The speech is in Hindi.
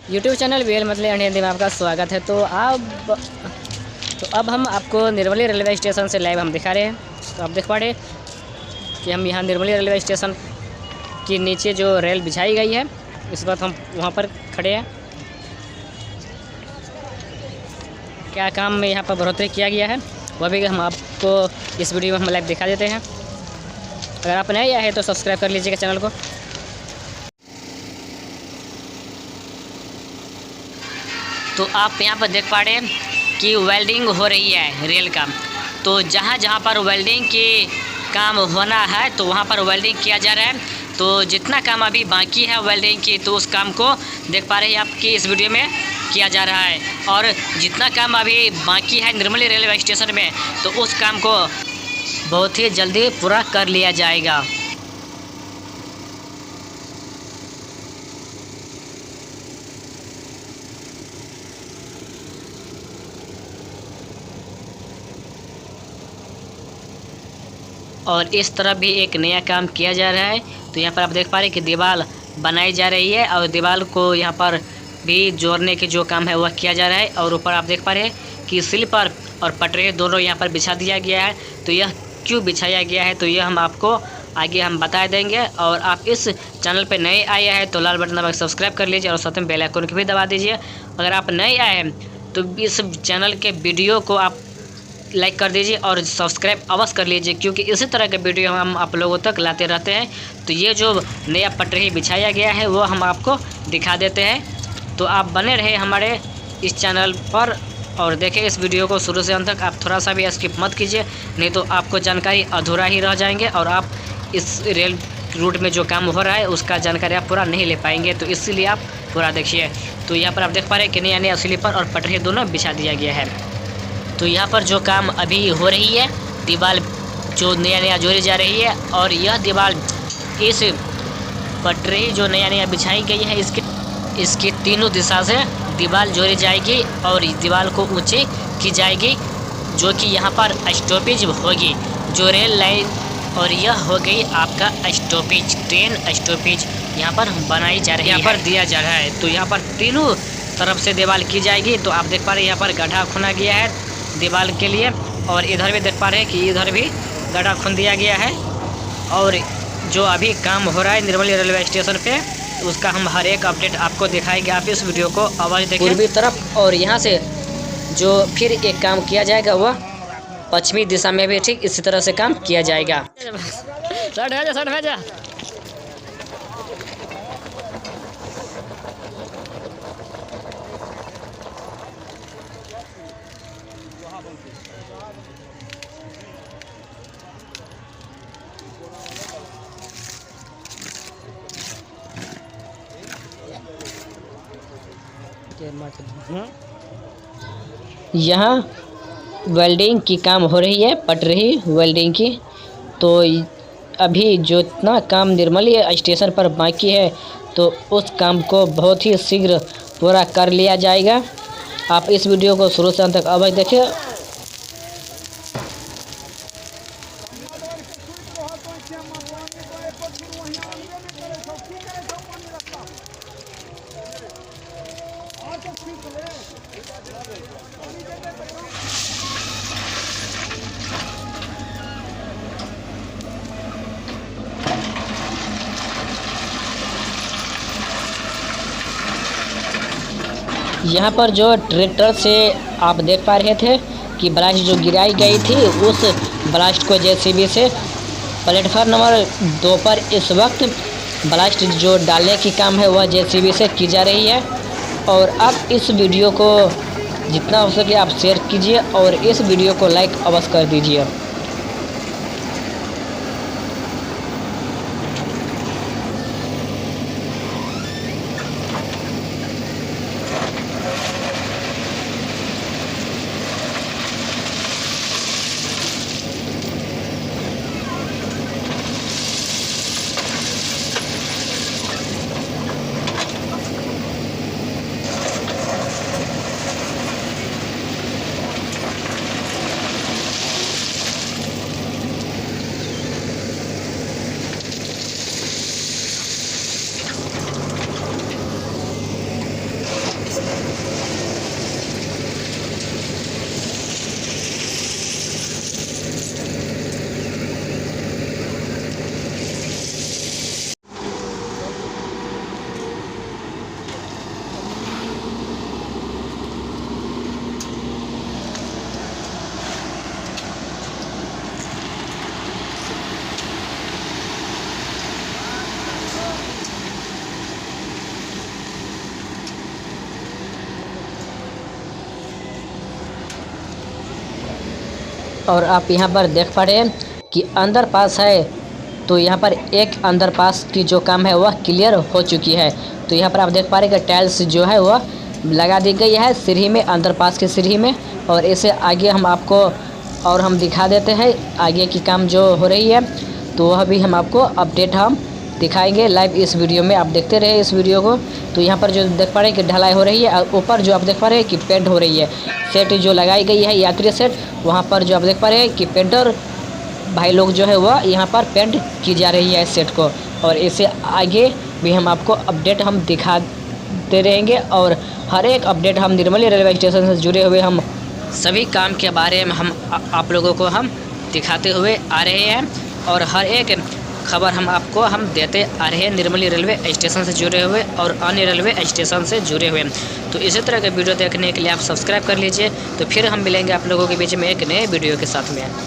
यूट्यूब चैनल वीएल मतलब इंडियन हिंदी में आपका स्वागत है। अब हम आपको निर्मली रेलवे स्टेशन से लाइव हम दिखा रहे हैं। तो आप देख पा रहे हैं कि हम यहाँ निर्मली रेलवे स्टेशन के नीचे जो रेल बिछाई गई है, इस वक्त हम वहाँ पर खड़े हैं। क्या काम में यहाँ पर बढ़ोतरी किया गया है वह भी हम आपको इस वीडियो में हम लाइव दिखा देते हैं। अगर आप नए आए हैं तो सब्सक्राइब कर लीजिएगा चैनल को। तो आप यहाँ पर देख पा रहे हैं कि वेल्डिंग हो रही है रेल का। तो जहाँ जहाँ पर वेल्डिंग के काम होना है तो वहाँ पर वेल्डिंग किया जा रहा है। तो जितना काम अभी बाकी है वेल्डिंग की, तो उस काम को देख पा रहे हैं आपकी इस वीडियो में किया जा रहा है। और जितना काम अभी बाकी है निर्मली रेलवे स्टेशन में, तो उस काम को बहुत ही जल्दी पूरा कर लिया जाएगा। और इस तरफ भी एक नया काम किया जा रहा है। तो यहाँ पर आप देख पा रहे हैं कि दीवार बनाई जा रही है और दीवार को यहाँ पर भी जोड़ने के जो काम है वह किया जा रहा है। और ऊपर आप देख पा रहे हैं कि स्लीपर और पटरी दोनों यहाँ पर बिछा दिया गया है। तो यह क्यों बिछाया गया है तो यह हम आपको आगे हम बता देंगे। और आप इस चैनल पर नए आए हैं तो लाल बटन दबा के सब्सक्राइब कर लीजिए और साथ में बेल आइकन को भी दबा दीजिए। अगर आप नए आए हैं तो इस चैनल के वीडियो को आप लाइक कर दीजिए और सब्सक्राइब अवश्य कर लीजिए, क्योंकि इसी तरह के वीडियो हम आप लोगों तक लाते रहते हैं। तो ये जो नया पटरी बिछाया गया है वो हम आपको दिखा देते हैं। तो आप बने रहे हमारे इस चैनल पर और देखें इस वीडियो को शुरू से अंत तक। आप थोड़ा सा भी स्किप मत कीजिए, नहीं तो आपको जानकारी अधूरा ही रह जाएंगे और आप इस रेल रूट में जो काम हो रहा है उसका जानकारी आप पूरा नहीं ले पाएंगे। तो इसीलिए आप पूरा देखिए। तो यहाँ पर आप देख पा रहे हैं कि नया नया स्लीपर और पटरी दोनों बिछा दिया गया है। तो यहाँ पर जो काम अभी हो रही है, दीवार जो नया नया जोड़ी जा रही है और यह दीवार इस पटरी जो नया नया बिछाई गई है इसकी तीनों दिशा से दीवार जोड़ी जाएगी और दीवार को ऊंची की जाएगी, जो कि यहाँ पर स्टॉपेज होगी जो रेल लाइन। और यह हो गई आपका स्टॉपेज, ट्रेन स्टॉपेज यहाँ पर बनाई जा रही है, यहाँ पर दिया जा रहा है। तो यहाँ पर तीनों तरफ से दीवार की जाएगी। तो आप देख पा रहे हैं यहाँ पर गड्ढा खुना गया है दीवार के लिए और इधर भी देख पा रहे हैं कि इधर भी गड्ढा खुन दिया गया है। और जो अभी काम हो रहा है निर्मली रेलवे स्टेशन पे उसका हम हर एक अपडेट आपको दिखाएंगे। आप इस वीडियो को आवाज़ देखें पूर्वी तरफ, और यहाँ से जो फिर एक काम किया जाएगा वह पश्चिमी दिशा में भी ठीक इसी तरह से काम किया जाएगा। यहाँ वेल्डिंग की काम हो रही है, पटरी वेल्डिंग की। तो अभी जो इतना काम निर्मली स्टेशन पर बाकी है तो उस काम को बहुत ही शीघ्र पूरा कर लिया जाएगा। आप इस वीडियो को शुरू से अंत तक अवश्य देखें। यहाँ पर जो ट्रैक्टर से आप देख पा रहे थे कि ब्लास्ट जो गिराई गई थी, उस ब्लास्ट को जेसीबी से प्लेटफार्म नंबर 2 पर इस वक्त ब्लास्ट जो डालने की काम है वह जेसीबी से की जा रही है। और अब इस वीडियो को जितना हो सके आप शेयर कीजिए और इस वीडियो को लाइक अवश्य कर दीजिए। और आप यहाँ पर देख पा रहे हैं कि अंडरपास है, तो यहाँ पर एक अंडरपास की जो काम है वह क्लियर हो चुकी है। तो यहाँ पर आप देख पा रहे हैं कि टाइल्स जो है वह लगा दी गई है सीढ़ी में, अंडरपास की सीढ़ी में। और इसे आगे हम आपको और हम दिखा देते हैं आगे की काम जो हो रही है, तो वह भी हम आपको अपडेट हम दिखाएंगे लाइव इस वीडियो में। आप देखते रहे इस वीडियो को। तो यहाँ पर जो देख पा रहे हैं कि ढलाई हो रही है, और ऊपर जो आप देख पा रहे हैं कि पेंट हो रही है। सेट जो लगाई गई है यात्री सेट, वहाँ पर जो आप देख पा रहे हैं कि पेंटर भाई लोग जो है वह यहाँ पर पेंट की जा रही है इस सेट को। और इसे आगे भी हम आपको अपडेट हम दिखाते रहेंगे, और हर एक अपडेट हम निर्मली रेलवे स्टेशन से जुड़े हुए हम सभी काम के बारे में हम आप लोगों को हम दिखाते हुए आ रहे हैं। और हर एक खबर हम आपको हम देते आ रहे हैं निर्मली रेलवे स्टेशन से जुड़े हुए और अन्य रेलवे स्टेशन से जुड़े हुए। तो इसी तरह के वीडियो देखने के लिए आप सब्सक्राइब कर लीजिए। तो फिर हम मिलेंगे आप लोगों के बीच में एक नए वीडियो के साथ में।